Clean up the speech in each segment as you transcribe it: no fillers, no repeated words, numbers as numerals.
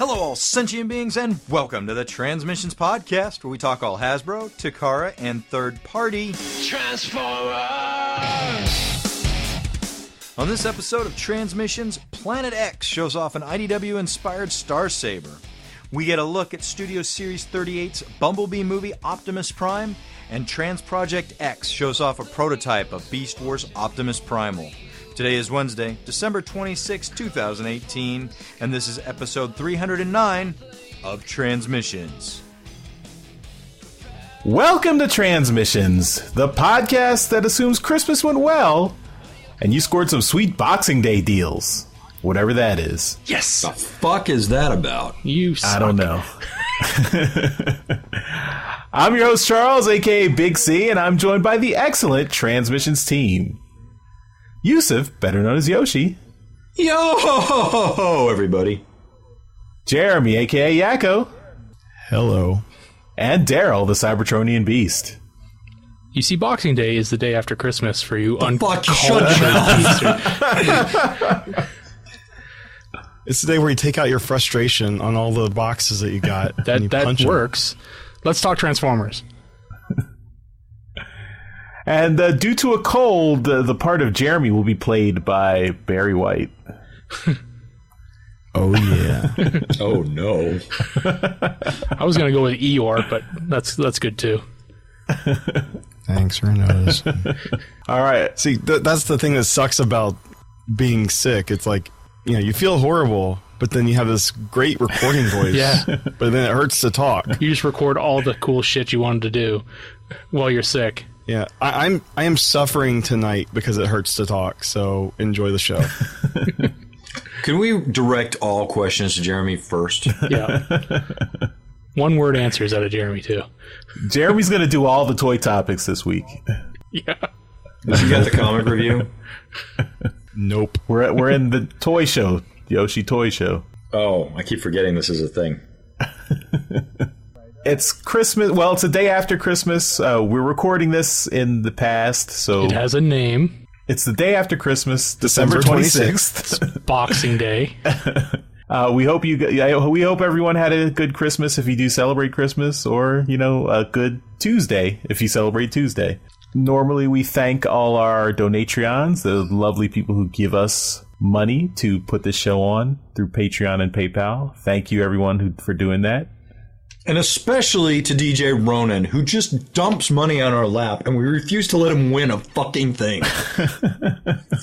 Hello, all sentient beings, and welcome to the Transmissions Podcast, where we talk all Hasbro, Takara, and third-party Transformers! On this episode of Transmissions, Planet X shows off an IDW-inspired Star Saber. We get a look at Studio Series 38's Bumblebee movie Optimus Prime, and Transprojectx shows off a prototype of Beast Wars Optimus Primal. Today is Wednesday, December 26, 2018, and this is episode 309 of Transmissions. Welcome to Transmissions, the podcast that assumes Christmas went well, and you scored some sweet Boxing Day deals. Whatever that is. Yes! The fuck is that about? You suck. I don't know. I'm your host, Charles, aka Big C, and I'm joined by the excellent Transmissions team. Yusuf, better known as Yoshi. Yo, everybody. Jeremy, aka Yakko. Hello. And Daryl, the Cybertronian Beast. You see, Boxing Day is the day after Christmas for you uncultured geezer. It's the day where you take out your frustration on all the boxes that you got. That works. Let's talk Transformers. And due to a cold, the part of Jeremy will be played by Barry White. Oh, yeah. Oh, no. I was going to go with Eeyore, but that's good, too. Thanks for noticing. All right. See, that's the thing that sucks about being sick. It's like, you know, you feel horrible, but then you have this great recording voice. Yeah. But then it hurts to talk. You just record all the cool shit you wanted to do while you're sick. Yeah, I am suffering tonight because it hurts to talk, so enjoy the show. Can we direct all questions to Jeremy first? Yeah. One-word answers out of Jeremy, too. Jeremy's going to do all the toy topics this week. Yeah. Did you get the comic review? Nope. We're in the toy show, the Yoshi Toy Show. Oh, I keep forgetting this is a thing. It's Christmas. Well, it's the day after Christmas. We're recording this in the past, so It has a name. It's the day after Christmas, December 26th. Boxing Day. We hope everyone had a good Christmas if you do celebrate Christmas, or a good Tuesday if you celebrate Tuesday. Normally, we thank all our Donatreons, the lovely people who give us money to put this show on through Patreon and PayPal. Thank you, everyone, for doing that. And especially to DJ Ronan, who just dumps money on our lap, and we refuse to let him win a fucking thing.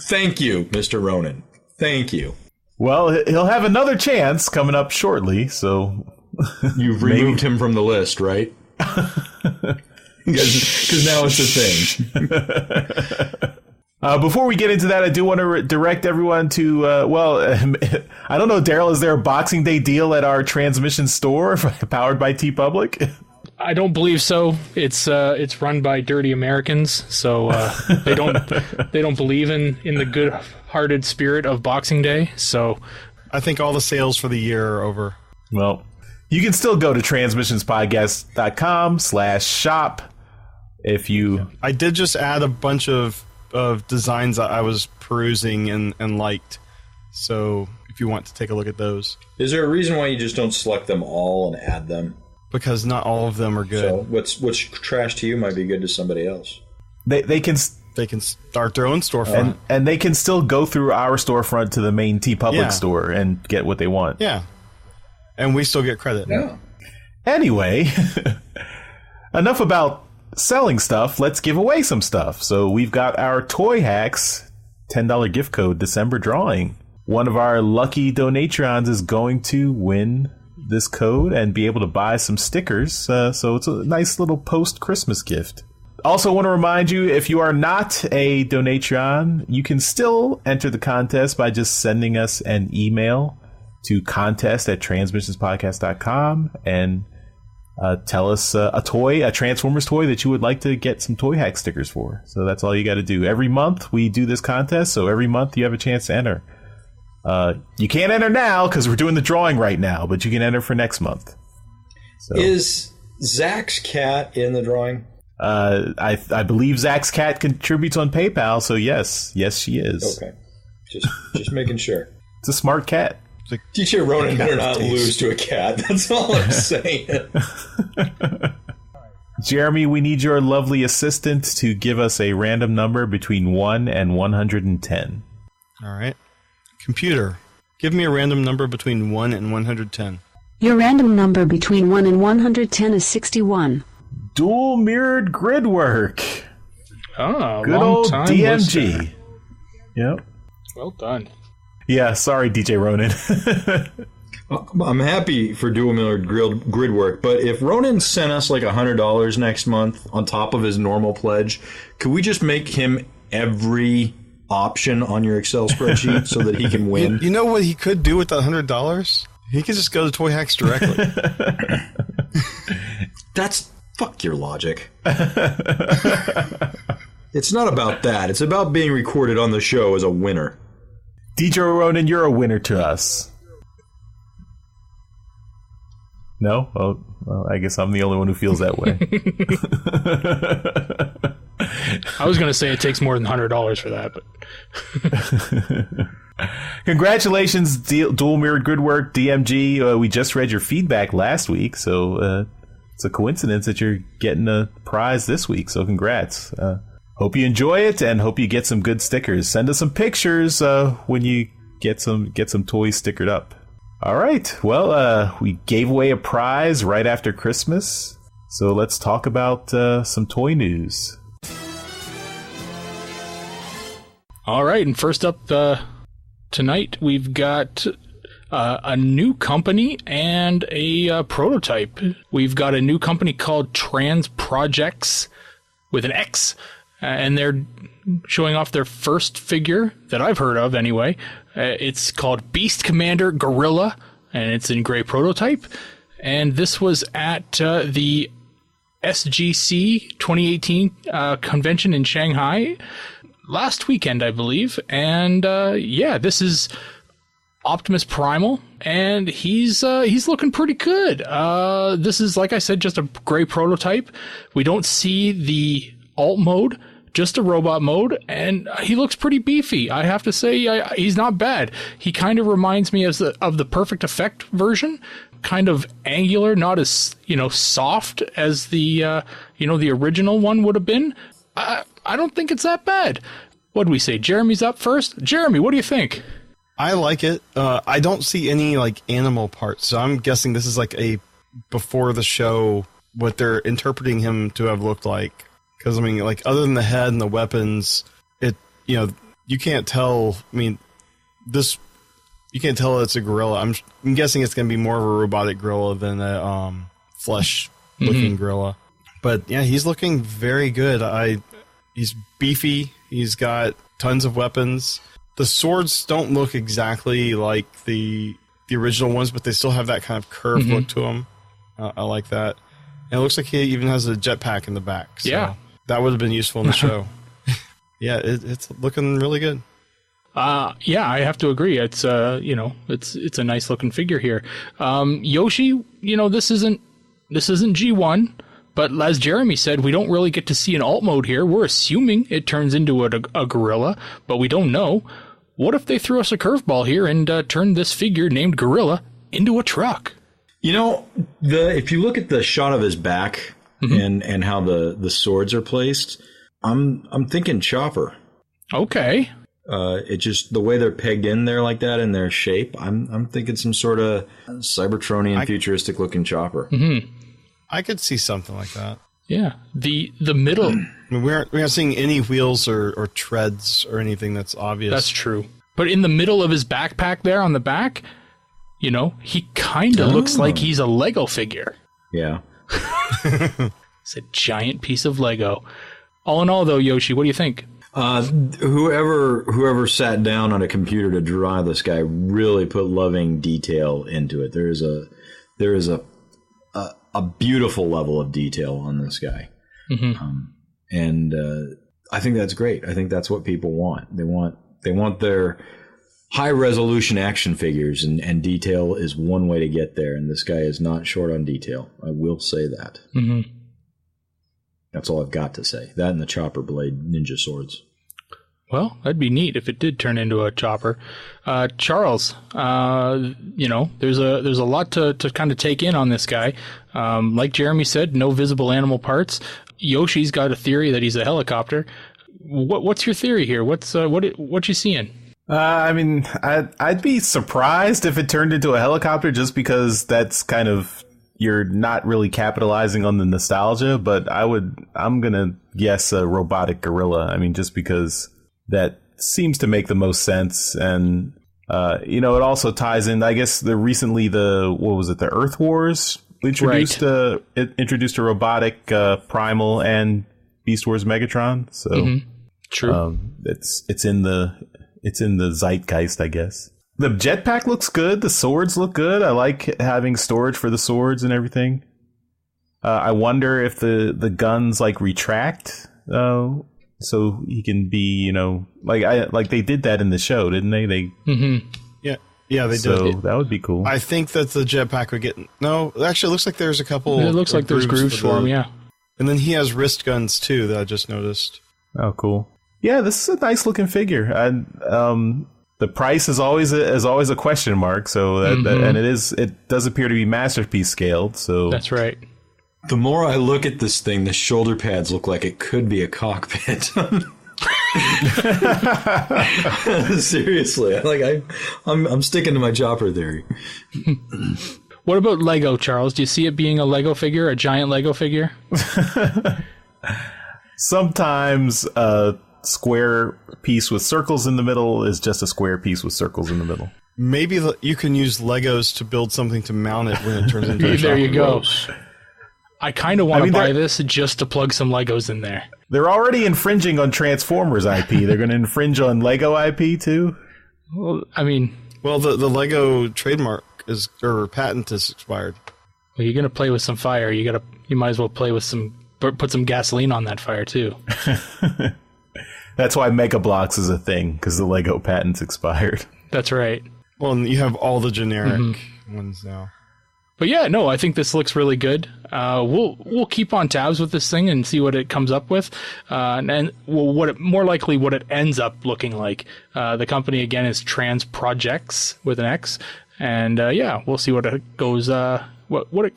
Thank you, Mr. Ronan. Thank you. Well, he'll have another chance coming up shortly, so... You've removed him from the list, right? Because now it's a thing. Before we get into that, I do want to direct everyone to, I don't know, Daryl, is there a Boxing Day deal at our Transmission store powered by TeePublic? I don't believe so. It's run by dirty Americans, so they don't believe in the good-hearted spirit of Boxing Day. So I think all the sales for the year are over. Well, you can still go to transmissionspodcast.com/shop if you... I did just add a bunch of designs that I was perusing and liked. So if you want to take a look at those. Is there a reason why you just don't select them all and add them? Because not all of them are good. So what's trash to you might be good to somebody else. They can start their own storefront. And they can still go through our storefront to the main TeePublic store and get what they want. Yeah. And we still get credit. Yeah. Anyway, enough about selling stuff. Let's give away some stuff. So we've got our Toy Hacks $10 gift code December drawing. One of our lucky Donatrons is going to win this code and be able to buy some stickers. So it's a nice little post-Christmas gift. Also want to remind you, if you are not a Donatron, you can still enter the contest by just sending us an email to contest@transmissionspodcast.com and tell us a Transformers toy that you would like to get some Toy Hack stickers for. So that's all you got to do. Every month we do this contest, so every month you have a chance to enter. You can't enter now because we're doing the drawing right now, but you can enter for next month. So. Is Zach's cat in the drawing? I believe Zach's cat contributes on PayPal, so yes, she is. Okay, just making sure. It's a smart cat. like, DJ Ronan better not lose to a cat. That's all I'm saying. Jeremy, we need your lovely assistant to give us a random number between 1 and 110. All right. Computer, give me a random number between 1 and 110. Your random number between 1 and 110 is 61. Dual mirrored grid work. Oh, good old DMG. Listener. Yep. Well done. Yeah, sorry, DJ Ronan. I'm happy for dual mirrored grid work, but if Ronan sent us like $100 next month on top of his normal pledge, could we just make him every option on your Excel spreadsheet so that he can win? You know what he could do with that $100? He could just go to Toy Hacks directly. That's fuck your logic. It's not about that. It's about being recorded on the show as a winner. DJ Ronan, you're a winner to us. No? Oh, well, I guess I'm the only one who feels that way. I was going to say it takes more than $100 for that, but... Congratulations, Dual Mirrored Grid Work, DMG. We just read your feedback last week, so it's a coincidence that you're getting a prize this week, so congrats. Hope you enjoy it, and hope you get some good stickers. Send us some pictures when you get some toys stickered up. All right, well, we gave away a prize right after Christmas, so let's talk about some toy news. All right, and first up tonight, we've got a new company and a prototype. We've got a new company called Transprojectx with an X, and they're showing off their first figure that I've heard of anyway. It's called Beast Commander Gorilla, and it's in gray prototype. And this was at the SGC 2018 convention in Shanghai last weekend, I believe. And yeah, this is Optimus Primal, and he's looking pretty good. This is, like I said, just a gray prototype. We don't see the alt mode, just a robot mode, and he looks pretty beefy. I have to say, he's not bad. He kind of reminds me of the Perfect Effect version, kind of angular, not as soft as the the original one would have been. I don't think it's that bad. What do we say? Jeremy's up first. Jeremy, what do you think? I like it. I don't see any like animal parts, so I'm guessing this is like a before the show what they're interpreting him to have looked like. Because I mean, like other than the head and the weapons, you can't tell. I mean, you can't tell it's a gorilla. I'm guessing it's going to be more of a robotic gorilla than a flesh-looking gorilla. But yeah, he's looking very good. He's beefy. He's got tons of weapons. The swords don't look exactly like the original ones, but they still have that kind of curved look to them. I like that. And it looks like he even has a jetpack in the back. So yeah. That would have been useful in the show. Yeah, it's looking really good. Yeah, I have to agree. It's it's a nice looking figure here. Yoshi, this isn't G1, but as Jeremy said, we don't really get to see an alt mode here. We're assuming it turns into a gorilla, but we don't know. What if they threw us a curveball here and turned this figure named Gorilla into a truck? If you look at the shot of his back and how the swords are placed, I'm thinking chopper. Okay. It just the way they're pegged in there like that in their shape. I'm thinking some sort of Cybertronian futuristic looking chopper. I could see something like that. Yeah. The middle. I mean, we're not seeing any wheels or treads or anything that's obvious. That's true. But in the middle of his backpack there on the back, he kind of looks like he's a Lego figure. Yeah. It's a giant piece of Lego. All in all, though, Yoshi, what do you think? Whoever sat down on a computer to draw this guy really put loving detail into it. There is a beautiful level of detail on this guy, and I think that's great. I think that's what people want. They want their high resolution action figures, and detail is one way to get there. And this guy is not short on detail. I will say that. That's all I've got to say. That and the chopper blade ninja swords. Well, that'd be neat if it did turn into a chopper. Charles, there's a lot to kind of take in on this guy. Like Jeremy said, no visible animal parts. Yoshi's got a theory that he's a helicopter. What's your theory here? What you seeing? I'd be surprised if it turned into a helicopter, just because that's kind of, you're not really capitalizing on the nostalgia. But I'm gonna guess a robotic gorilla. I mean, just because that seems to make the most sense, and it also ties in. I guess the Earth Wars introduced introduced a robotic Primal and Beast Wars Megatron. So true. It's in the zeitgeist, I guess. The jetpack looks good. The swords look good. I like having storage for the swords and everything. I wonder if the guns retract, so he can be, like they did that in the show, didn't they? Yeah, they did. So that would be cool. I think that the jetpack would get... No, actually, it looks like there's a couple... It looks like there's grooves for him, yeah. And then he has wrist guns, too, that I just noticed. Oh, cool. Yeah, this is a nice-looking figure. The price is always a question mark, so and it does appear to be Masterpiece scaled, so... That's right. The more I look at this thing, the shoulder pads look like it could be a cockpit. Seriously, I'm sticking to my chopper theory. What about Lego, Charles? Do you see it being a Lego figure, a giant Lego figure? Sometimes a square piece with circles in the middle is just a square piece with circles in the middle. Maybe you can use Legos to build something to mount it when it turns into a chopper. There you go. I kind of want to buy this just to plug some Legos in there. They're already infringing on Transformers IP. They're going to infringe on Lego IP too? Well, the Lego trademark or patent is expired. Well, you're going to play with some fire. You might as well play with put some gasoline on that fire too. That's why Mega Bloks is a thing, because the Lego patent's expired. That's right. Well, and you have all the generic ones now. But yeah, no, I think this looks really good. We'll keep on tabs with this thing and see what it comes up with, what it ends up looking like. The company again is Transprojectx with an X, and we'll see what it goes. What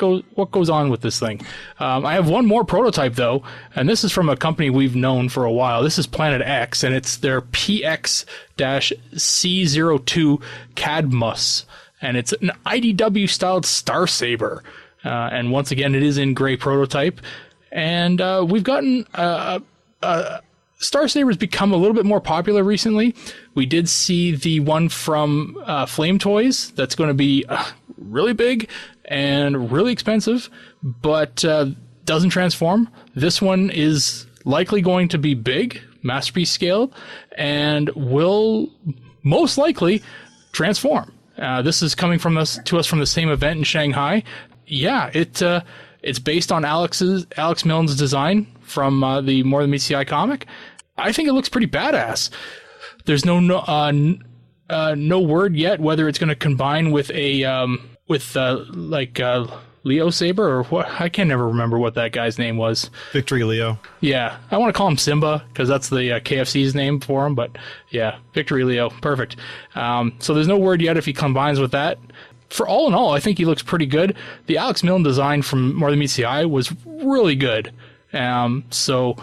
goes on with this thing. I have one more prototype though, and this is from a company we've known for a while. This is Planet X, and it's their PX-C02 Cadmus. And it's an IDW-styled Star Saber. And once again, it is in gray prototype. And we've gotten... Star Saber's become a little bit more popular recently. We did see the one from Flame Toys that's going to be really big and really expensive, but doesn't transform. This one is likely going to be big, Masterpiece scaled, and will most likely transform. This is coming to us from the same event in Shanghai. Yeah, it's based on Alex Milne's design from the More Than Meets the Eye comic. I think it looks pretty badass. There's no word yet whether it's going to combine with Leo Saber or what. I can never remember what that guy's name was. Victory Leo. Yeah, I want to call him Simba because that's the KFC's name for him. But yeah, Victory Leo, perfect. So there's no word yet if he combines with that. For all in all, I think he looks pretty good. The Alex Milne design from More Than Meets the Eye was really good. So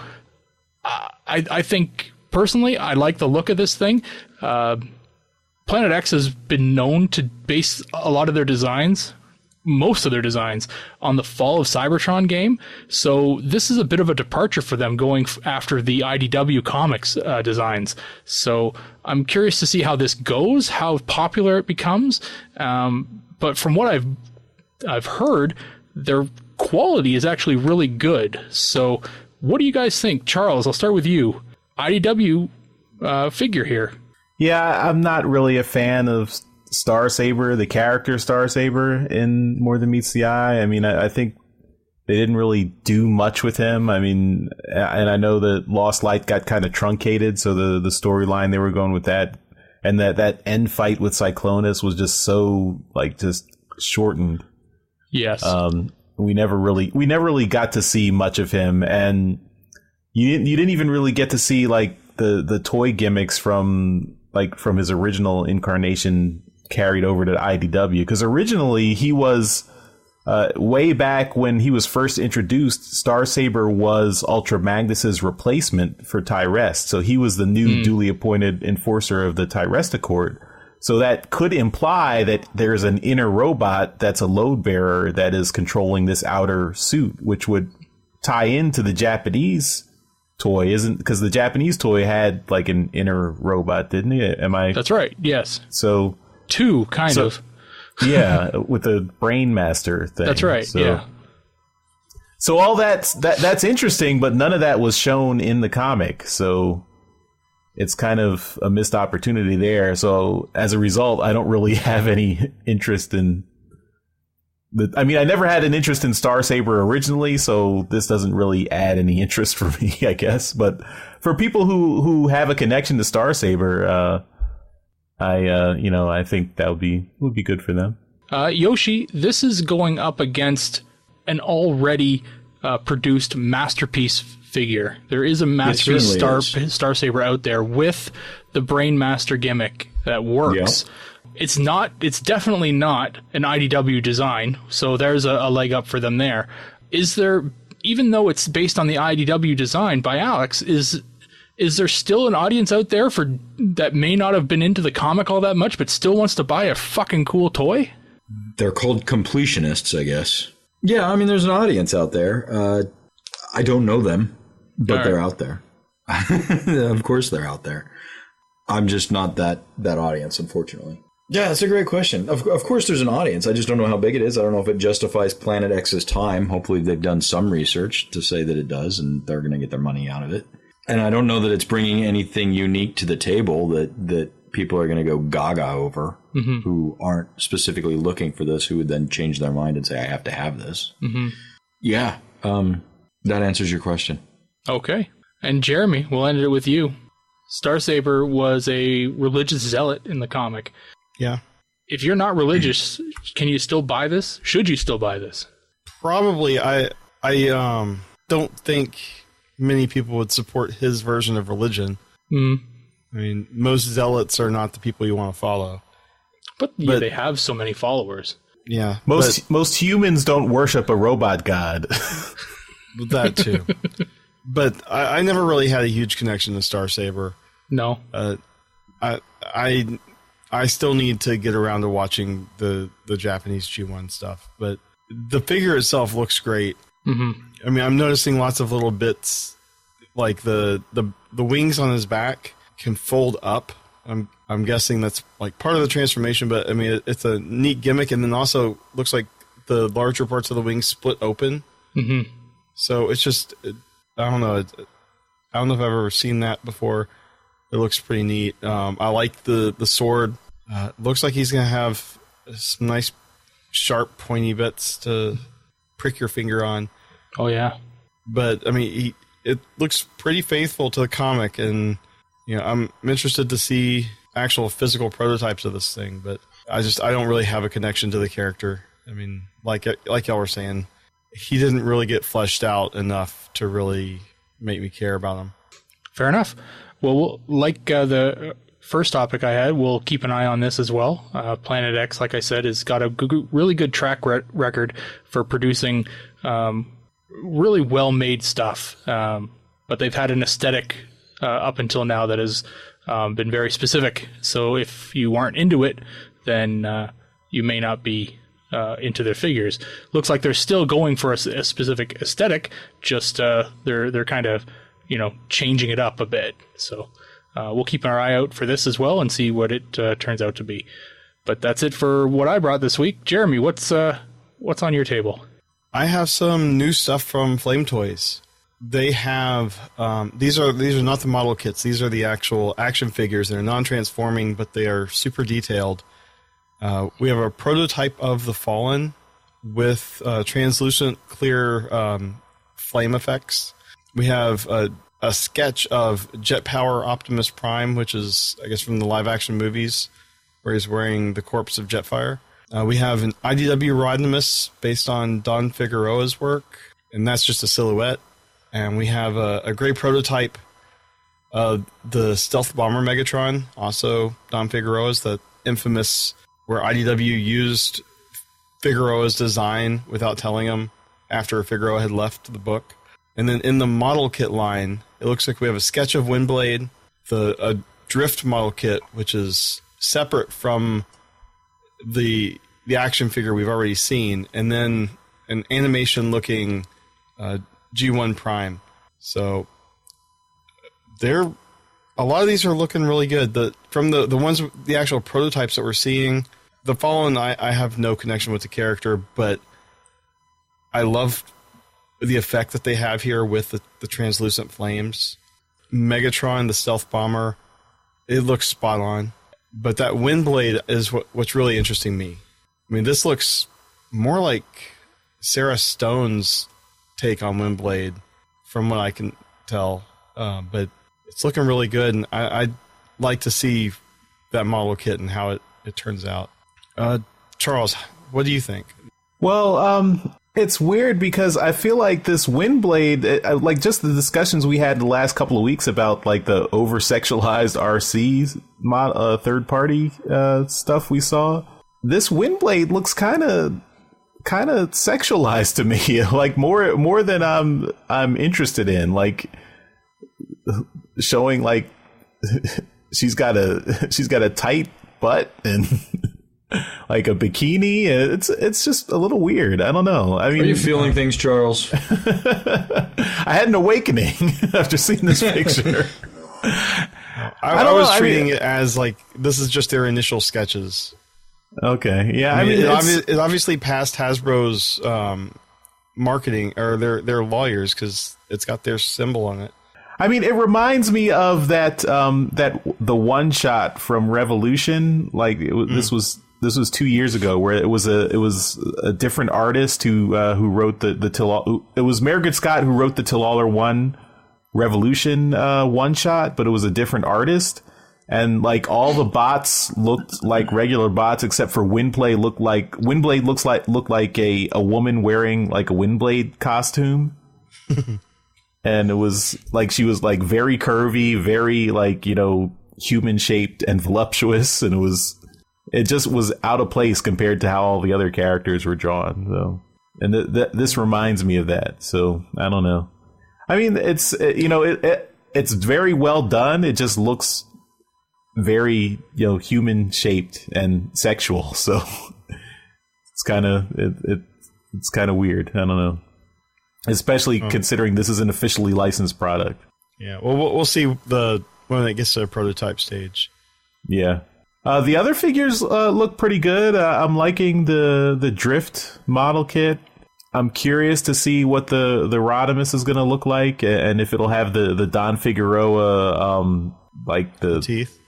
I think personally, I like the look of this thing. Planet X has been known to base a lot of their designs, most of their designs, on the Fall of Cybertron game. So this is a bit of a departure for them going after the IDW comics designs. So I'm curious to see how this goes, how popular it becomes. But from what I've heard, their quality is actually really good. So what do you guys think? Charles, I'll start with you. IDW figure here. Yeah, I'm not really a fan of Star Saber, the character Star Saber in More Than Meets the Eye. I mean, I think they didn't really do much with him. I mean, and I know that Lost Light got kind of truncated, so the storyline they were going with that, and that end fight with Cyclonus was just so just shortened. Yes. We never really got to see much of him, and you didn't even really get to see the toy gimmicks from his original incarnation carried over to IDW, because originally he was way back when he was first introduced, Star Saber was Ultra Magnus's replacement for Tyrest. So he was the new duly appointed enforcer of the Tyresta court. So that could imply that there's an inner robot that's a load bearer that is controlling this outer suit, which would tie into the Japanese toy, isn't? Because the Japanese toy had like an inner robot, didn't it? That's right. Yes. So two kind of. Yeah, with the Brain Master thing. That's right. So, yeah. So all that's interesting, but none of that was shown in the comic. So it's kind of a missed opportunity there. So as a result, I don't really have any interest in I never had an interest in Star Saber originally, so this doesn't really add any interest for me, I guess. But for people who have a connection to Star Saber, I think that would be good for them. Yoshi, this is going up against an already produced masterpiece figure. There is a masterpiece Star Saber out there with the Brain Master gimmick that works. Yeah. It's definitely not an IDW design, so there's a leg up for them there. Is there, even though it's based on the IDW design by Alex, is there still an audience out there that may not have been into the comic all that much, but still wants to buy a fucking cool toy? They're called completionists, I guess. Yeah, there's an audience out there. I don't know them, but they're out there. Of course they're out there. I'm just not that audience, unfortunately. Yeah, that's a great question. Of course there's an audience. I just don't know how big it is. I don't know if it justifies Planet X's time. Hopefully they've done some research to say that it does, and they're going to get their money out of it. And I don't know that it's bringing anything unique to the table that people are going to go gaga over, who aren't specifically looking for this, who would then change their mind and say, I have to have this. Mm-hmm. Yeah, that answers your question. Okay. And Jeremy, we'll end it with you. Star Saber was a religious zealot in the comic. Yeah. If you're not religious, can you still buy this? Should you still buy this? Probably. I don't think many people would support his version of religion. Most zealots are not the people you want to follow. But they have so many followers. Yeah. Most humans don't worship a robot god. That too. But I never really had a huge connection to Star Saber. No. I still need to get around to watching the Japanese G1 stuff. But the figure itself looks great. Mm-hmm. I'm noticing lots of little bits, like the wings on his back can fold up. I'm guessing that's like part of the transformation, but it's a neat gimmick, and then also looks like the larger parts of the wings split open. Mm-hmm. So it's just, I don't know. I don't know if I've ever seen that before. It looks pretty neat. I like the sword. Looks like he's going to have some nice, sharp, pointy bits to prick your finger on. Oh, yeah. But, it looks pretty faithful to the comic, and I'm interested to see actual physical prototypes of this thing, but I don't really have a connection to the character. Like y'all were saying, he didn't really get fleshed out enough to really make me care about him. Fair enough. Well, like the first topic I had, we'll keep an eye on this as well. Planet X, like I said, has got a really good track record for producing really well-made stuff. But they've had an aesthetic up until now that has been very specific. So if you aren't into it, then you may not be into their figures. Looks like they're still going for a specific aesthetic, just they're kind of changing it up a bit. So we'll keep our eye out for this as well and see what it turns out to be. But that's it for what I brought this week. Jeremy, what's on your table? I have some new stuff from Flame Toys. They have these are not the model kits. These are the actual action figures. They're non-transforming, but they are super detailed. We have a prototype of the Fallen with translucent, clear flame effects. We have a sketch of Jet Power Optimus Prime, which is, I guess, from the live-action movies, where he's wearing the corpse of Jetfire. We have an IDW Rodimus based on Don Figueroa's work, and that's just a silhouette. And we have a gray prototype The Stealth Bomber Megatron, also Don Figueroa's, the infamous where IDW used Figueroa's design without telling him after Figueroa had left the book. And then in the model kit line, it looks like we have a sketch of Windblade, a Drift model kit, which is separate from the action figure we've already seen, and then an animation-looking G1 Prime. So a lot of these are looking really good. From the ones, the actual prototypes that we're seeing, the Fallen, I have no connection with the character, but I love the effect that they have here with the translucent flames. Megatron, the Stealth Bomber, it looks spot on. But that Windblade is what's really interesting me. I mean, this looks more like Sarah Stone's take on Windblade, from what I can tell. But it's looking really good, and I'd like to see that model kit and how it turns out. Charles, what do you think? Well, it's weird because I feel like this Windblade, like just the discussions we had the last couple of weeks about like the over-sexualized RC third-party stuff we saw. This Windblade looks kind of sexualized to me, like more than I'm interested in. Like showing like she's got a tight butt and like a bikini. It's just a little weird. I don't know. I mean, are you feeling things, Charles? I had an awakening after seeing this picture. I was treating it as like this is just their initial sketches. Okay, yeah. I mean, it obviously passed Hasbro's marketing or their lawyers because it's got their symbol on it. I mean, it reminds me of that the one shot from Revolution. Like this was 2 years ago, where it was a different artist who wrote the Till. It was Margaret Scott who wrote the Till All Are One Revolution one shot, but it was a different artist, and like all the bots looked like regular bots except for Windblade looked like a woman wearing like a Windblade costume. And it was like she was like very curvy, very like, you know, human shaped and voluptuous, and it just was out of place compared to how all the other characters were drawn. So, and this reminds me of that. So I don't know. I mean, it's it's very well done. It just looks very, you know, human shaped and sexual. So it's kind of weird. I don't know. Especially considering this is an officially licensed product. Yeah, well, we'll see when it gets to the prototype stage. Yeah. The other figures look pretty good. I'm liking the Drift model kit. I'm curious to see what the Rodimus is going to look like, and if it'll have the Don Figueroa, like the teeth.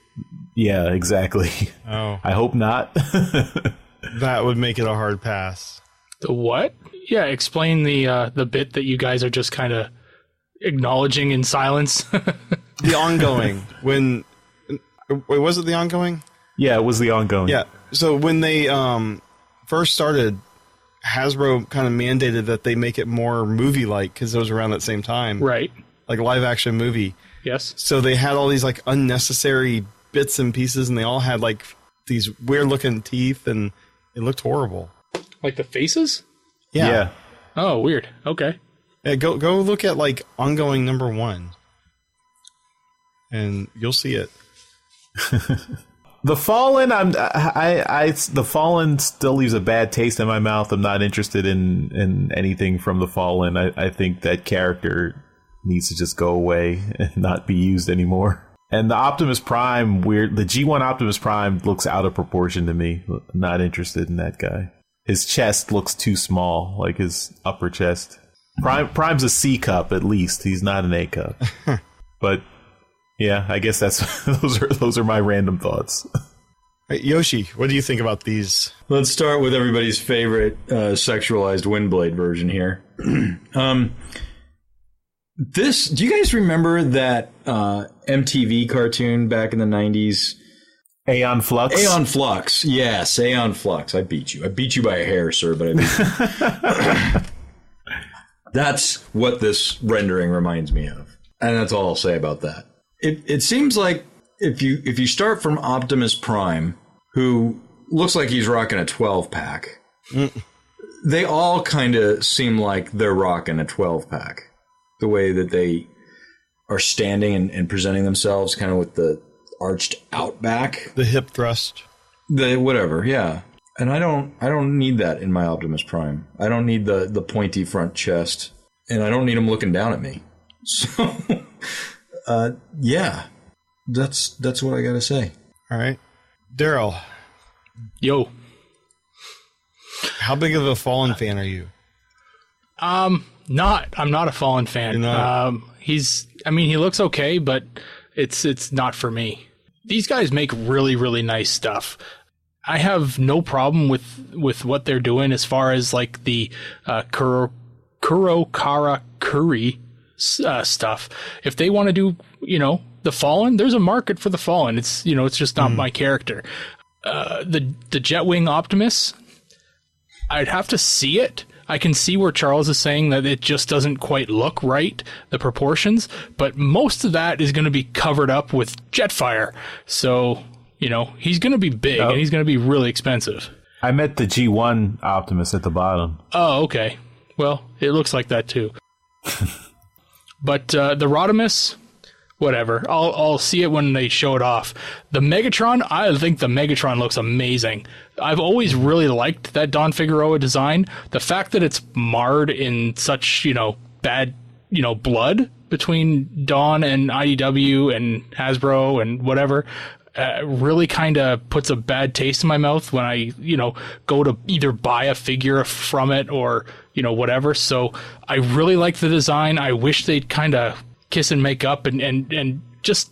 Yeah, exactly. Oh, I hope not. That would make it a hard pass. The what? Yeah, explain the bit that you guys are just kind of acknowledging in silence. The ongoing. Wait, was it the ongoing? Yeah, it was the ongoing. Yeah. So when they first started, Hasbro kind of mandated that they make it more movie-like because it was around that same time. Right. Like a live-action movie. Yes. So they had all these like unnecessary bits and pieces, and they all had like these weird-looking teeth, and it looked horrible. Like the faces? Yeah. Oh, weird. Okay. Yeah, go look at like ongoing #1, and you'll see it. The Fallen, the Fallen still leaves a bad taste in my mouth. I'm not interested in anything from the Fallen. I think that character needs to just go away and not be used anymore. And the Optimus Prime, the G1 Optimus Prime looks out of proportion to me. I'm not interested in that guy. His chest looks too small, like his upper chest. Prime's a C cup at least. He's not an A cup. But yeah, I guess those are my random thoughts. Hey, Yoshi, what do you think about these? Let's start with everybody's favorite sexualized Windblade version here. Do you guys remember that MTV cartoon back in the 90s? Aeon Flux? Aeon Flux. Yes, Aeon Flux. I beat you. I beat you by a hair, sir, but I beat you. That's what this rendering reminds me of. And that's all I'll say about that. It seems like if you start from Optimus Prime, who looks like he's rocking a 12-pack, they all kind of seem like they're rocking a 12-pack. The way that they are standing and presenting themselves, kind of with the arched out back, the hip thrust, the whatever, yeah. And I don't need that in my Optimus Prime. I don't need the pointy front chest, and I don't need him looking down at me. So, yeah, that's what I gotta say. All right, Daryl. Yo. How big of a Fallen fan are you? I'm not a Fallen fan. He looks okay, but it's not for me. These guys make really, really nice stuff. I have no problem with what they're doing as far as like the Kara Curry stuff. If they want to do, the Fallen, there's a market for the Fallen. It's just not my character. The Jetwing Optimus, I'd have to see it. I can see where Charles is saying that it just doesn't quite look right, the proportions, but most of that is going to be covered up with Jetfire. So, he's going to be big and he's going to be really expensive. I met the G1 Optimus at the bottom. Oh, okay. Well, it looks like that too. But the Rodimus, whatever. I'll see it when they show it off. The Megatron, I think the Megatron looks amazing. I've always really liked that Don Figueroa design. The fact that it's marred in such, bad, blood between Don and IDW and Hasbro and whatever, really kind of puts a bad taste in my mouth when I, go to either buy a figure from it or, whatever. So I really like the design. I wish they'd kind of kiss and make up and just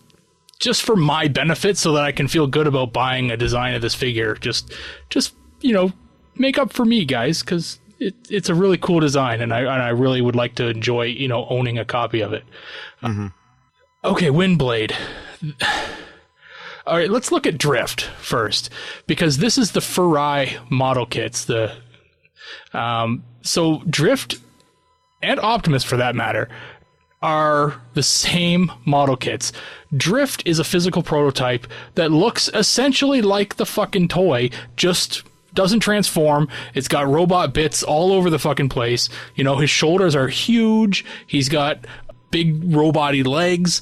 for my benefit so that I can feel good about buying a design of this figure. Just make up for me, guys, because it's a really cool design and I really would like to enjoy, owning a copy of it. Mm-hmm. Okay, Windblade. All right, let's look at Drift first, because this is the Furai model kits. So Drift and Optimus, for that matter, are the same model kits. Drift is a physical prototype that looks essentially like the fucking toy, just doesn't transform. It's got robot bits all over the fucking place. His shoulders are huge. He's got big robot-y legs.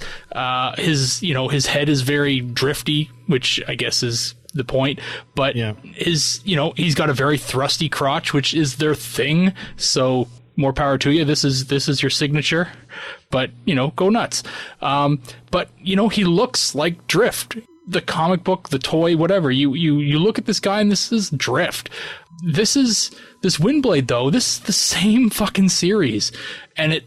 His head is very drifty, which I guess is the point. But he's got a very thrusty crotch, which is their thing. So more power to you. This is your signature. But, go nuts. But he looks like Drift. The comic book, the toy, whatever. You look at this guy and this is Drift. This Windblade, though. This is the same fucking series. And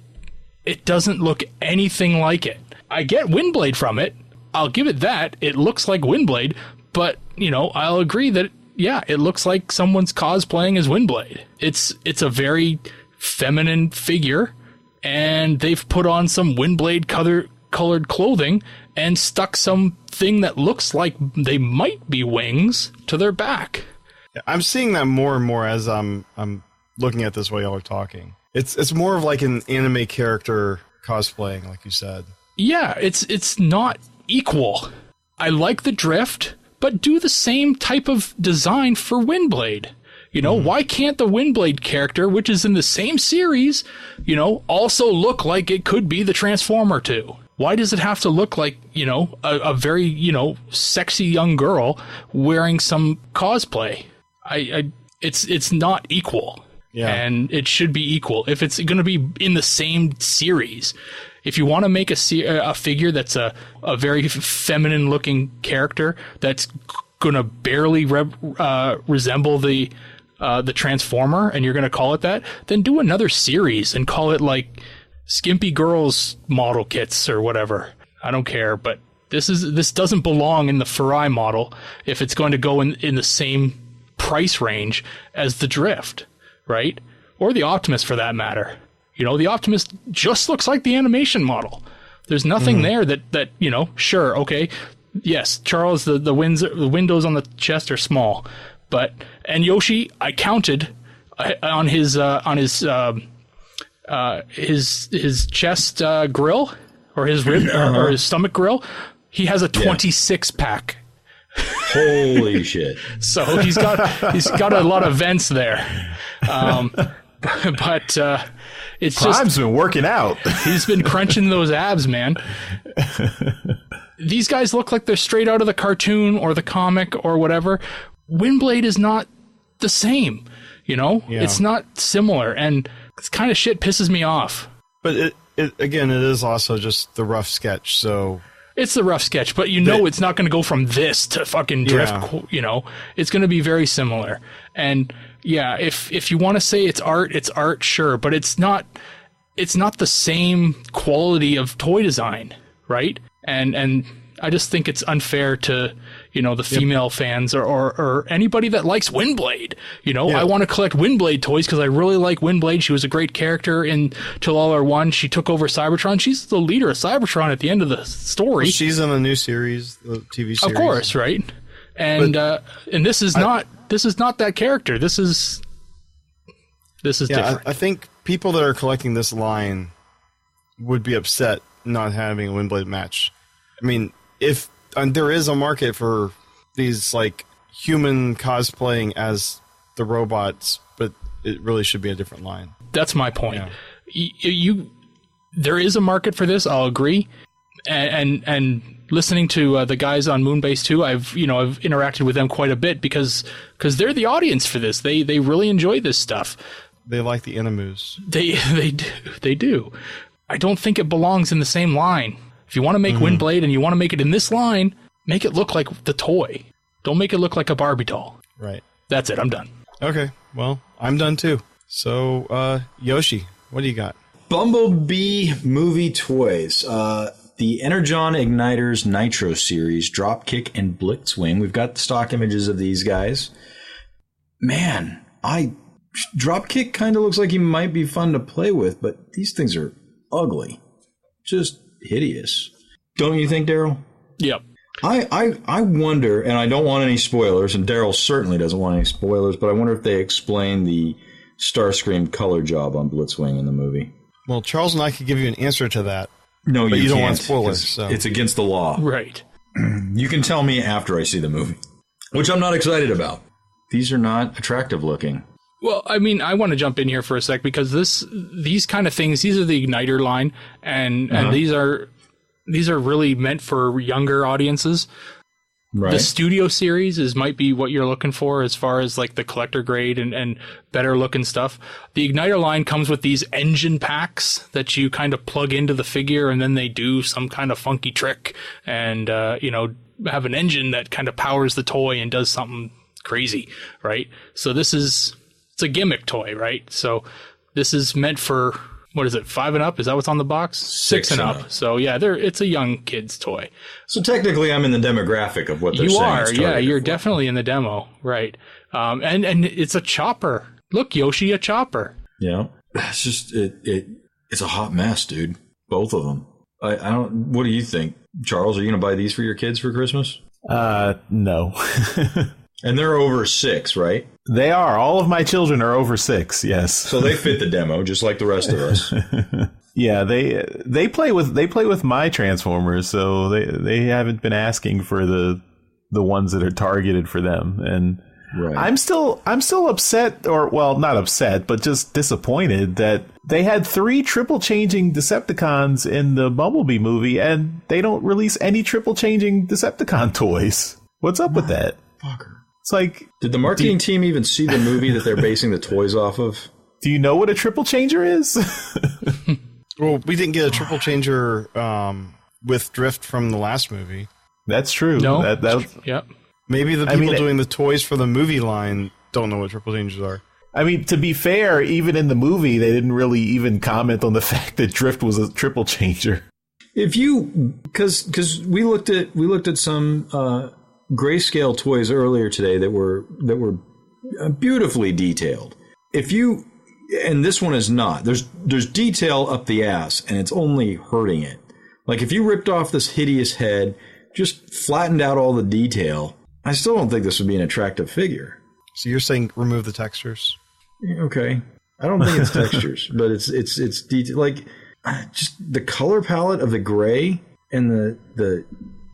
it doesn't look anything like it. I get Windblade from it. I'll give it that. It looks like Windblade. But, I'll agree that, it looks like someone's cosplaying as Windblade. It's a very feminine figure, and they've put on some Windblade colored clothing and stuck something that looks like they might be wings to their back. I'm seeing that more and more as I'm looking at this while y'all are talking. It's more of like an anime character cosplaying, like you said. Yeah, it's not equal. I like the Drift, but do the same type of design for Windblade. Why can't the Windblade character, which is in the same series, also look like it could be the Transformer 2? Why does it have to look like, a very, sexy young girl wearing some cosplay? It's not equal. Yeah. And it should be equal. If it's going to be in the same series, if you want to make a figure that's a very feminine looking character that's going to barely resemble the Transformer, and you're going to call it that, then do another series and call it like Skimpy Girls model kits or whatever. I don't care, but this doesn't belong in the Furai model if it's going to go in the same price range as the Drift, right? Or the Optimus, for that matter. The Optimus just looks like the animation model. There's nothing there that sure, okay, yes, Charles, the windows on the chest are small, and Yoshi, I counted on his chest grill. or his rib or his stomach grill, he has a 26 pack. Holy shit! So he's got a lot of vents there. But it's Prime's been working out. He's been crunching those abs, man. These guys look like they're straight out of the cartoon or the comic or whatever. Windblade is not the same, you know? Yeah. It's not similar, and this kind of shit pisses me off. But it is also just the rough sketch, so... It's the rough sketch, but it's not going to go from this to fucking drift, you know? It's going to be very similar. And, yeah, if you want to say it's art, sure, but it's not the same quality of toy design, right? And I just think it's unfair to, you know, the female fans or anybody that likes Windblade. You know, I want to collect Windblade toys because I really like Windblade. She was a great character in Till All Are One. She took over Cybertron. She's the leader of Cybertron at the end of the story. Well, she's in the new series, the TV series. Of course, right? And this is not that character. This is different. I think people that are collecting this line would be upset not having a Windblade match. I mean, if there is a market for these like human cosplaying as the robots, but it really should be a different line. That's my point. Yeah. There is a market for this. I'll agree. And listening to the guys on Moonbase 2, I've interacted with them quite a bit because they're the audience for this. They really enjoy this stuff. They like the Animus. They do. I don't think it belongs in the same line. If you want to make Windblade and you want to make it in this line, make it look like the toy. Don't make it look like a Barbie doll. Right. That's it. I'm done. Okay. Well, I'm done too. So, Yoshi, what do you got? Bumblebee movie toys. The Energon Igniters Nitro series, Dropkick and Blitzwing. We've got the stock images of these guys. Man, Dropkick kind of looks like he might be fun to play with, but these things are ugly. Just hideous. Don't you think, Daryl? Yep. I wonder, and I don't want any spoilers, and Daryl certainly doesn't want any spoilers, but I wonder if they explain the Starscream color job on Blitzwing in the movie. Well, Charles and I could give you an answer to that. No, but you don't can't, want spoilers. So. It's against the law. Right. You can tell me after I see the movie, which I'm not excited about. These are not attractive looking. Well, I mean, I want to jump in here for a sec because these kind of things, these are the Igniter line, and these are really meant for younger audiences. Right. The Studio series might be what you're looking for as far as like the collector grade and better looking stuff. The Igniter line comes with these engine packs that you kind of plug into the figure, and then they do some kind of funky trick and have an engine that kind of powers the toy and does something crazy, right? So it's a gimmick toy, right? So this is meant for, what is it, 5 and up? Is that what's on the box? 6 and up. So yeah, it's a young kid's toy. So technically I'm in the demographic of what they're saying. You are, yeah, you're definitely in the demo, right? And it's a chopper. Look, Yoshi, a chopper. Yeah. It's just, it's a hot mess, dude. Both of them. I don't, what do you think? Charles, are you going to buy these for your kids for Christmas? No. And they're over 6, right? They are. All of my children are over 6. Yes. So they fit the demo, just like the rest of us. Yeah, they play with my Transformers, so they haven't been asking for the ones that are targeted for them. And right. I'm still upset, or well, not upset, but just disappointed that they had 3 triple changing Decepticons in the Bumblebee movie, and they don't release any triple changing Decepticon toys. What's up with that? Fucker. It's like, did the marketing team even see the movie that they're basing the toys off of? Do you know what a triple changer is? Well, we didn't get a triple changer with Drift from the last movie. That's true. No. Yep. Maybe the people doing the toys for the movie line don't know what triple changers are. I mean, to be fair, even in the movie, they didn't really even comment on the fact that Drift was a triple changer. If you, because we looked at some grayscale toys earlier today that were beautifully detailed. If you, and this one is not, there's detail up the ass, and it's only hurting it. Like if you ripped off this hideous head, just flattened out all the detail, I still don't think this would be an attractive figure. So you're saying remove the textures? Okay, I don't think it's textures, but it's detail. Like just the color palette of the gray and the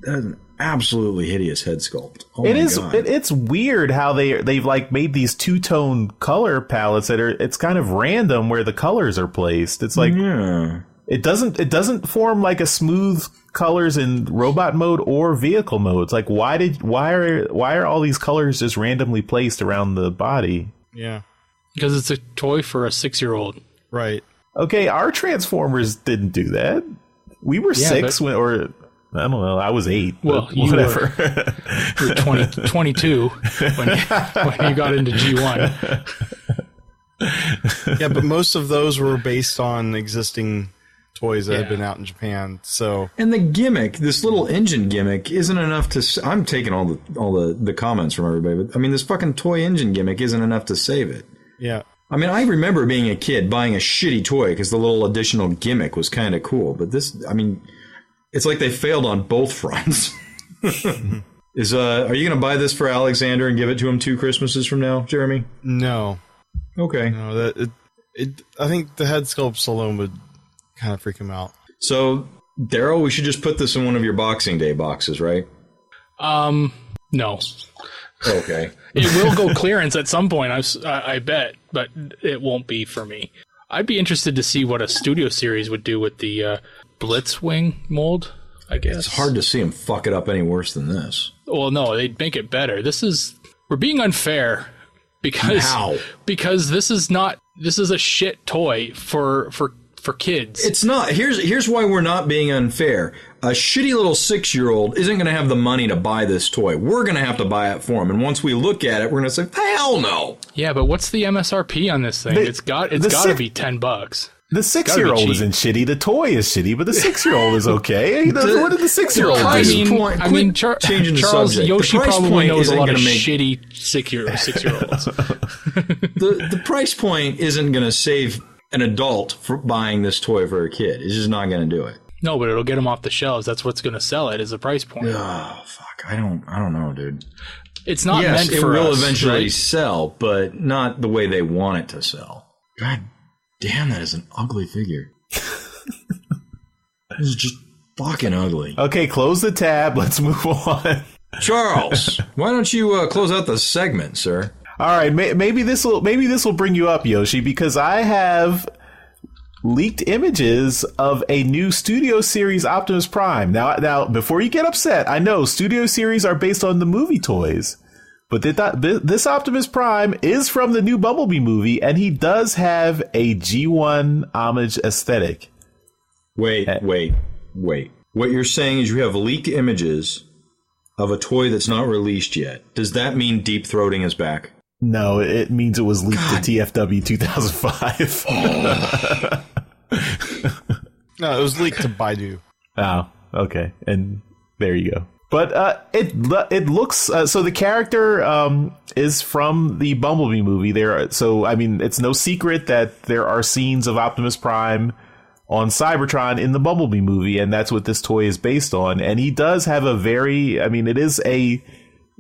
that's an absolutely hideous head sculpt. Oh it my is. God. It's weird how they've like made these two-tone color palettes that are. It's kind of random where the colors are placed. It's like it doesn't form like a smooth colors in robot mode or vehicle modes. Like why are all these colors just randomly placed around the body? Yeah, because it's a toy for a 6-year-old. Right. Okay, our Transformers didn't do that. We were 6 when, or I don't know. I was 8. Well, you whatever. You were 22 when you got into G1. Yeah, but most of those were based on existing toys that had been out in Japan. So, and the gimmick, this little engine gimmick, isn't enough to. I'm taking all the comments from everybody, but I mean, this fucking toy engine gimmick isn't enough to save it. Yeah. I mean, I remember being a kid buying a shitty toy because the little additional gimmick was kind of cool. But this, I mean, it's like they failed on both fronts. Are you going to buy this for Alexander and give it to him 2 Christmases from now, Jeremy? No. Okay. No, I think the head sculpts alone would kind of freak him out. So, Daryl, we should just put this in one of your Boxing Day boxes, right? No. Okay. It will go clearance at some point, I bet, but it won't be for me. I'd be interested to see what a studio series would do with the Blitzwing mold, I guess. It's hard to see him fuck it up any worse than this. Well, no, they'd make it better. We're being unfair because this is a shit toy for kids. It's not. Here's why we're not being unfair. A shitty little 6-year-old isn't going to have the money to buy this toy. We're going to have to buy it for him. And once we look at it, we're going to say, hell no. Yeah, but what's the MSRP on this thing? It's got to be $10. The 6-year-old isn't shitty. The toy is shitty, but the 6-year-old is okay. What did the 6-year-old do? I mean, changing the Charles subject. Yoshi probably knows a lot of make... shitty 6-year-olds. the price point isn't going to save an adult for buying this toy for a kid. It's just not going to do it. No, but it'll get them off the shelves. That's what's going to sell it, is the price point. Oh, fuck. I don't know, dude. It's not meant for us. It will eventually sell, but not the way they want it to sell. God damn, that is an ugly figure. This is just fucking ugly. Okay, close the tab. Let's move on. Charles, why don't you close out the segment, sir? All right, maybe this will bring you up, Yoshi, because I have leaked images of a new Studio Series Optimus Prime. Now, before you get upset, I know Studio Series are based on the movie toys, but this Optimus Prime is from the new Bumblebee movie, and he does have a G1 homage aesthetic. Wait. What you're saying is you have leaked images of a toy that's not released yet. Does that mean Deep Throating is back? No, it means it was leaked to TFW 2005. No, it was leaked to Baidu. Oh, okay. And there you go. But it looks so the character is from the Bumblebee movie. It's no secret that there are scenes of Optimus Prime on Cybertron in the Bumblebee movie, and that's what this toy is based on. And he does have it is a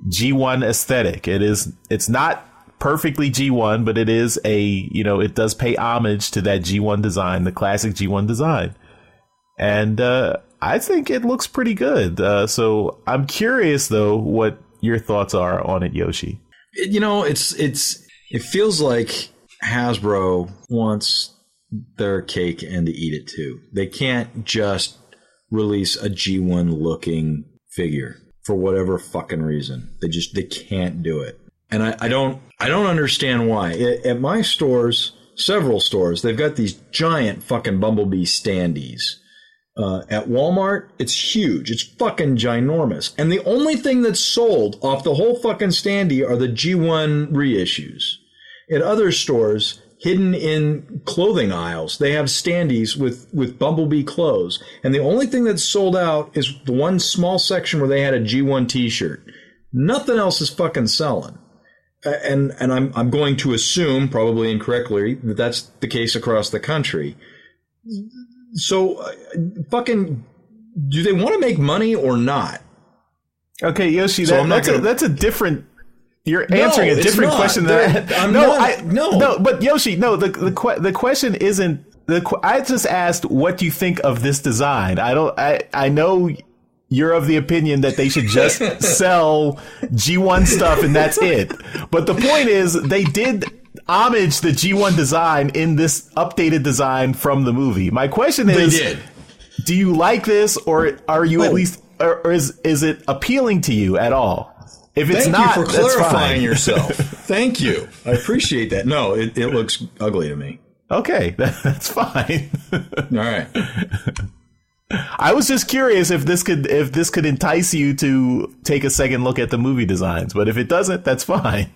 G1 aesthetic. It's not perfectly G1, but it is it does pay homage to that G1 design, the classic G1 design. And I think it looks pretty good. So I'm curious though what your thoughts are on it, Yoshi. It feels like Hasbro wants their cake and to eat it too. They can't just release a G1 looking figure for whatever fucking reason. They can't do it. And I don't understand why. At my stores, several stores, they've got these giant fucking Bumblebee standees. At Walmart, it's huge. It's fucking ginormous. And the only thing that's sold off the whole fucking standee are the G1 reissues. At other stores, hidden in clothing aisles, they have standees with Bumblebee clothes. And the only thing that's sold out is the one small section where they had a G1 t-shirt. Nothing else is fucking selling. And I'm going to assume, probably incorrectly, that that's the case across the country. So, fucking, do they want to make money or not? Okay, Yoshi, that's a different. You're answering a different question than I had. No, but Yoshi, no. The question isn't I just asked what you think of this design. I know you're of the opinion that they should just sell G1 stuff and that's it. But the point is, they did homage the G1 design in this updated design from the movie. My question is, they did. Do you like this, or are you at least, or is it appealing to you at all? If it's Thank not, you for clarifying yourself. Thank you. I appreciate that. No, it looks ugly to me. Okay, that's fine. All right. I was just curious if this could entice you to take a second look at the movie designs, but if it doesn't, that's fine.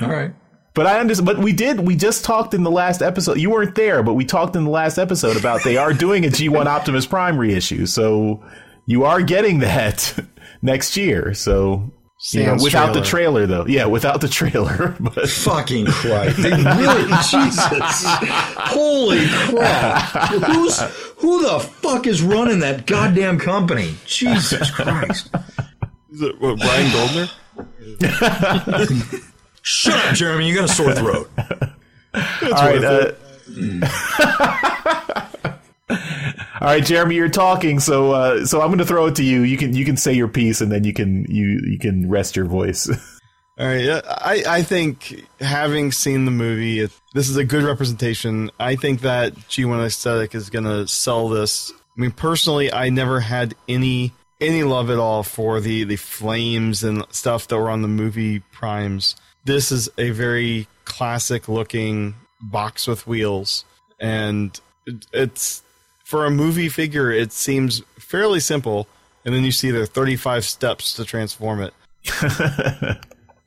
All right. But I understand. But we just talked in the last episode. You weren't there, but we talked in the last episode about they are doing a G1 Optimus Prime reissue, so you are getting that next year. So. Without the trailer, though. Yeah, without the trailer. But. Fucking Christ. Really? Jesus. Holy crap. Who the fuck is running that goddamn company? Jesus Christ. Is it Ryan Goldner? Shut up, Jeremy. You got a sore throat. All right. All right, Jeremy, you're talking, so I'm going to throw it to you. You can say your piece, and then you can rest your voice. All right, yeah, I think having seen the movie, this is a good representation. I think that G1 aesthetic is going to sell this. I mean, personally, I never had any love at all for the flames and stuff that were on the movie primes. This is a very classic looking box with wheels, and it's. For a movie figure, it seems fairly simple, and then you see there are 35 steps to transform it.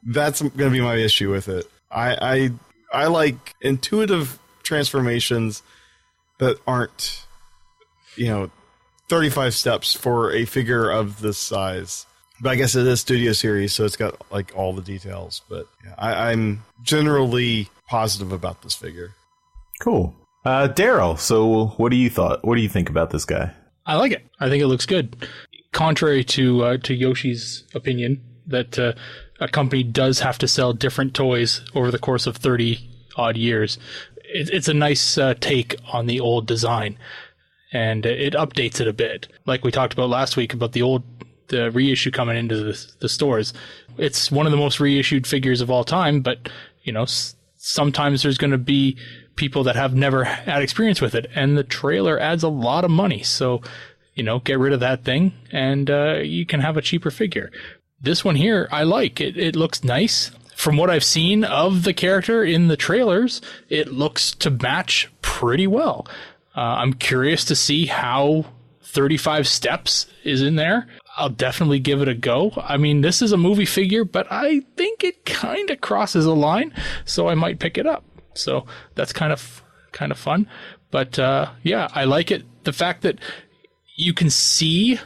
That's going to be my issue with it. I like intuitive transformations that aren't, 35 steps for a figure of this size. But I guess it is Studio Series, so it's got like all the details. But yeah, I'm generally positive about this figure. Cool. Daryl, so what do you think about this guy? I like it. I think it looks good. Contrary to Yoshi's opinion that a company does have to sell different toys over the course of 30 odd years, it's a nice take on the old design, and it updates it a bit. Like we talked about last week about the reissue coming into the stores. It's one of the most reissued figures of all time, but sometimes there's going to be people that have never had experience with it, and the trailer adds a lot of money. So, get rid of that thing, and you can have a cheaper figure. This one here, I like. It looks nice. From what I've seen of the character in the trailers, it looks to match pretty well. I'm curious to see how 35 steps is in there. I'll definitely give it a go. I mean, this is a movie figure, but I think it kind of crosses a line, so I might pick it up. So that's kind of fun. But yeah, I like it. The fact that you can see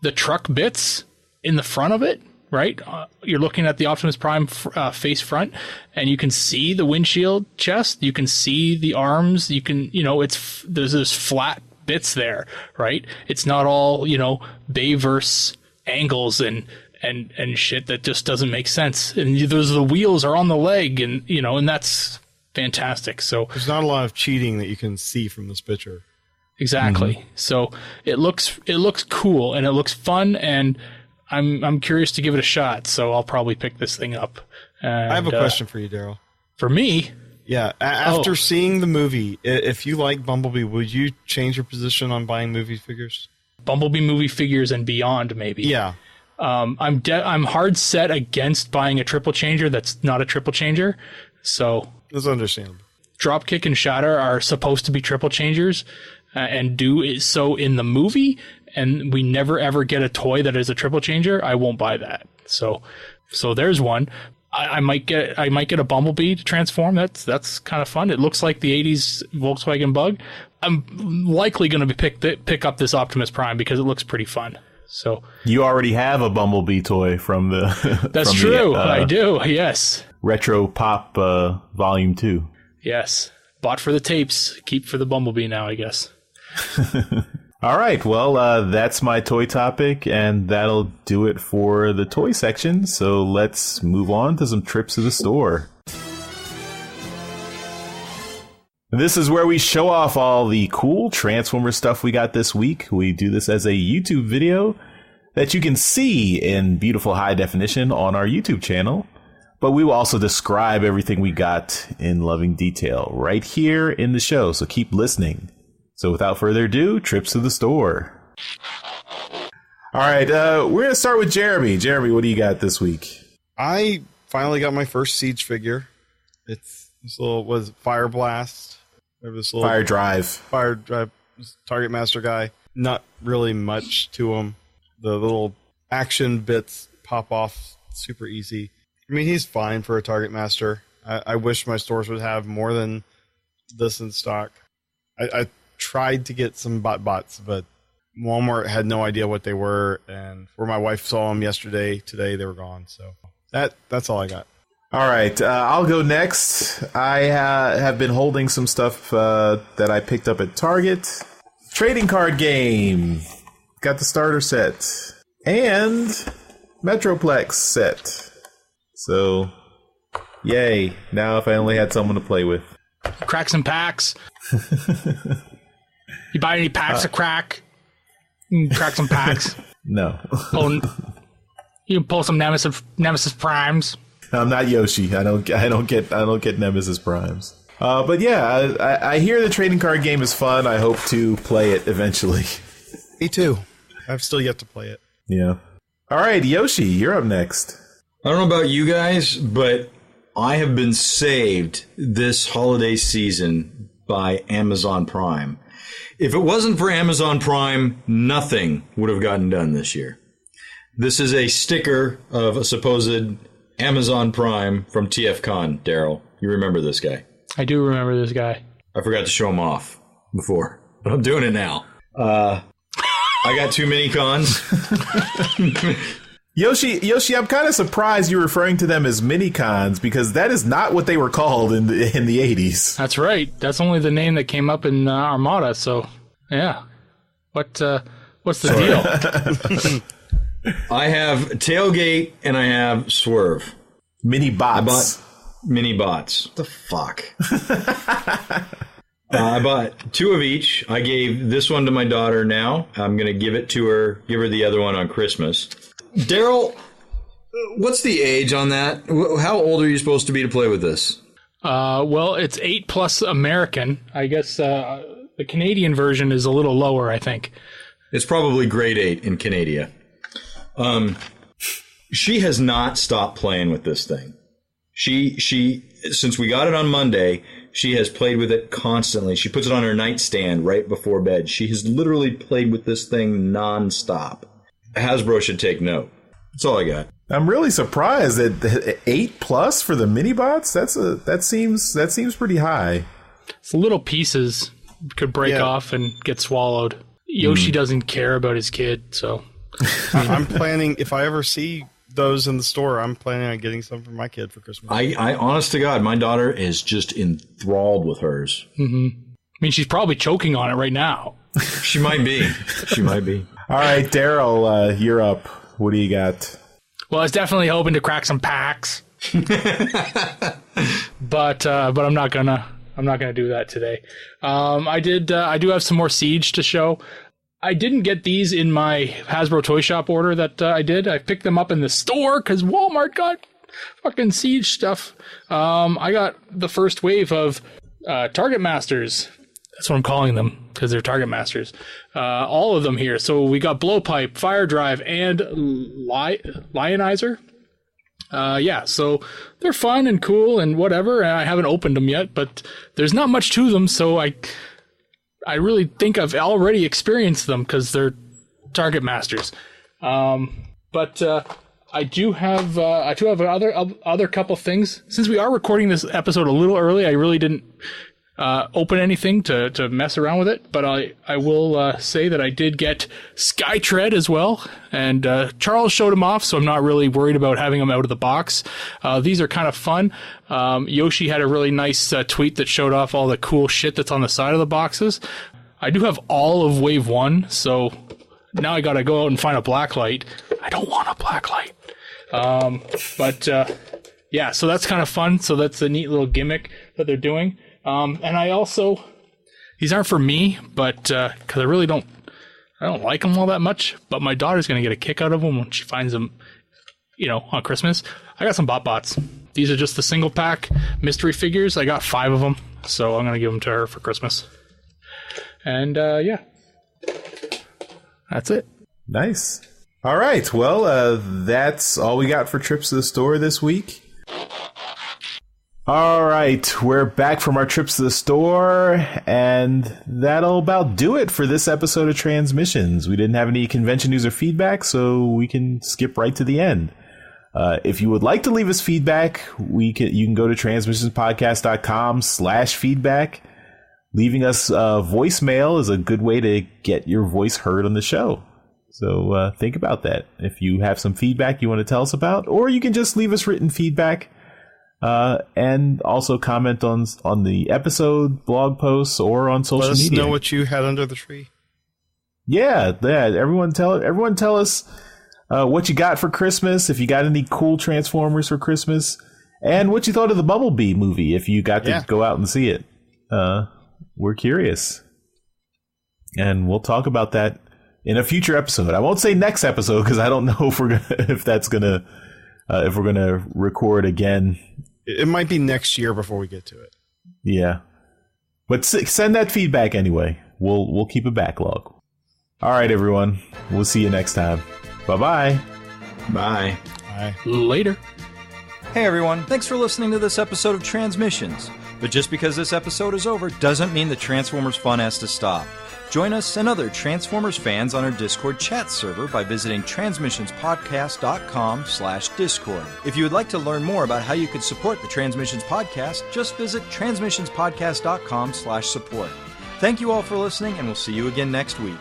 the truck bits in the front of it, right? You're looking at the Optimus Prime face front, and you can see the windshield chest. You can see the arms. You can, there's those flat bits there, right? It's not all, Bayverse angles and shit that just doesn't make sense. And the wheels are on the leg, and, and that's fantastic. So there's not a lot of cheating that you can see from this picture. Exactly. Mm-hmm. So it looks cool, and it looks fun, and I'm curious to give it a shot. So I'll probably pick this thing up. And, I have a question for you, Daryl. For me? Yeah. After seeing the movie, if you like Bumblebee, would you change your position on buying movie figures? Bumblebee movie figures and beyond, maybe. Yeah. I'm hard set against buying a triple changer that's not a triple changer. So that's understandable. Dropkick and Shatter are supposed to be triple changers, and do so in the movie, and we never ever get a toy that is a triple changer. I won't buy that. So there's one. I might get a Bumblebee to transform. That's kind of fun. It looks like the 80s Volkswagen Bug. I'm likely going to pick up this Optimus Prime because it looks pretty fun. So you already have a Bumblebee toy from the. That's from true. I do. Yes. Retro Pop Volume 2. Yes. Bought for the tapes. Keep for the Bumblebee now, I guess. All right. Well, that's my toy topic, and that'll do it for the toy section. So let's move on to some trips to the store. This is where we show off all the cool Transformer stuff we got this week. We do this as a YouTube video that you can see in beautiful high definition on our YouTube channel. But we will also describe everything we got in loving detail right here in the show. So keep listening. So without further ado, trips to the store. All right, we're going to start with Jeremy. Jeremy, what do you got this week? I finally got my first Siege figure. It's this little, was Fire Blast. This little Fire Drive. Fire Drive Target Master guy. Not really much to him. The little action bits pop off super easy. I mean, he's fine for a Target Master. I wish my stores would have more than this in stock. I tried to get some bots, but Walmart had no idea what they were, and where my wife saw them today they were gone. So that's all I got. All right, I'll go next. I have been holding some stuff that I picked up at Target. Trading card game. Got the starter set. And Metroplex set. So, yay. Now if I only had someone to play with. Crack some packs. You buy any packs of crack? You can crack some packs. No. You can pull some Nemesis Primes. I'm not Yoshi. I don't get Nemesis Primes. But yeah, I hear the trading card game is fun. I hope to play it eventually. Me too. I've still yet to play it. Yeah. All right, Yoshi, you're up next. I don't know about you guys, but I have been saved this holiday season by Amazon Prime. If it wasn't for Amazon Prime, nothing would have gotten done this year. This is a sticker of a supposed Amazon Prime from TFCon, Daryl. You remember this guy? I do remember this guy. I forgot to show him off before, but I'm doing it now. I got 2 mini cons. Yoshi, I'm kind of surprised you're referring to them as mini-cons because that is not what they were called in the 80s. That's right. That's only the name that came up in Armada. So, yeah. What's the deal? I have Tailgate and I have Swerve. Mini bots. I bought mini bots. What the fuck? I bought 2 of each. I gave this one to my daughter now. I'm going to give it to her, give her the other one on Christmas. Daryl, what's the age on that? How old are you supposed to be to play with this? Well, it's 8+ American. I guess the Canadian version is a little lower, I think. It's probably grade 8 in Canada. She has not stopped playing with this thing. She since we got it on Monday, she has played with it constantly. She puts it on her nightstand right before bed. She has literally played with this thing nonstop. Hasbro should take note. That's all I got. I'm really surprised that 8+ for the mini bots. That seems pretty high. It's little pieces could break off and get swallowed. Yoshi doesn't care about his kid, so I'm planning, if I ever see those in the store, I'm planning on getting some for my kid for Christmas. I honest to God, my daughter is just enthralled with hers. Mm-hmm. I mean, she's probably choking on it right now. She might be. She might be. All right, Daryl, you're up. What do you got? Well, I was definitely hoping to crack some packs, but I'm not gonna do that today. I do have some more Siege to show. I didn't get these in my Hasbro Toy Shop order that I did. I picked them up in the store because Walmart got fucking Siege stuff. I got the first wave of Target Masters. That's what I'm calling them because they're Target Masters. All of them here. So we got Blowpipe, Fire Drive, and Lionizer. Yeah, so they're fun and cool and whatever. I haven't opened them yet, but there's not much to them, so I really think I've already experienced them because they're Target Masters. But I do have other couple things. Since we are recording this episode a little early, I really didn't open anything to mess around with it, but I will say that I did get Skytread as well, and Charles showed him off, so I'm not really worried about having them out of the box. These are kind of fun. Yoshi had a really nice tweet that showed off all the cool shit that's on the side of the boxes. I do have all of Wave 1, so now I gotta go out and find a blacklight. I don't want a blacklight. Yeah, so that's kind of fun. So that's a neat little gimmick that they're doing. And I also, these aren't for me, but because I don't like them all that much. But my daughter's gonna get a kick out of them when she finds them, on Christmas. I got some BotBots. These are just the single pack mystery figures. I got 5 of them, so I'm gonna give them to her for Christmas. And yeah, that's it. Nice. All right. Well, that's all we got for trips to the store this week. All right. We're back from our trips to the store, and that'll about do it for this episode of Transmissions. We didn't have any convention news or feedback, so we can skip right to the end. If you would like to leave us feedback, you can go to transmissionspodcast.com/feedback. Leaving us voicemail is a good way to get your voice heard on the show. So think about that. If you have some feedback you want to tell us about, or you can just leave us written feedback, and also comment on the episode, blog posts, or on social media. Let us know what you had under the tree. Yeah. Everyone tell us what you got for Christmas, if you got any cool Transformers for Christmas, and what you thought of the Bumblebee movie, if you got to go out and see it. We're curious. And we'll talk about that in a future episode. I won't say next episode because I don't know if we're gonna record again. It might be next year before we get to it. Yeah, but send that feedback anyway. We'll keep a backlog. All right, everyone. We'll see you next time. Bye-bye. Bye. Bye. Later. Hey everyone, thanks for listening to this episode of Transmissions. But just because this episode is over doesn't mean the Transformers fun has to stop. Join us and other Transformers fans on our Discord chat server by visiting transmissionspodcast.com/discord. If you would like to learn more about how you could support the Transmissions Podcast, just visit transmissionspodcast.com/support. Thank you all for listening, and we'll see you again next week.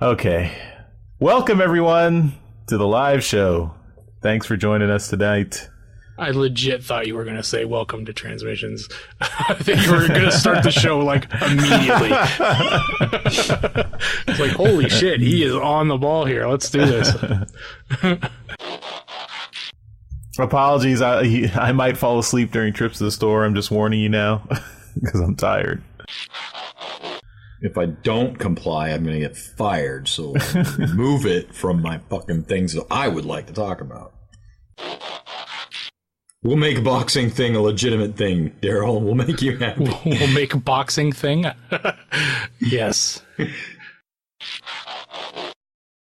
Okay. Welcome, everyone, to the live show. Thanks for joining us tonight. I legit thought you were going to say welcome to Transmissions. I think you were going to start the show like immediately. It's like, holy shit, he is on the ball here. Let's do this. Apologies, I might fall asleep during trips to the store. I'm just warning you now because I'm tired. If I don't comply, I'm going to get fired. So remove it from my fucking things that I would like to talk about. We'll make boxing thing a legitimate thing, Daryl. We'll make you happy. We'll make a boxing thing? Yes.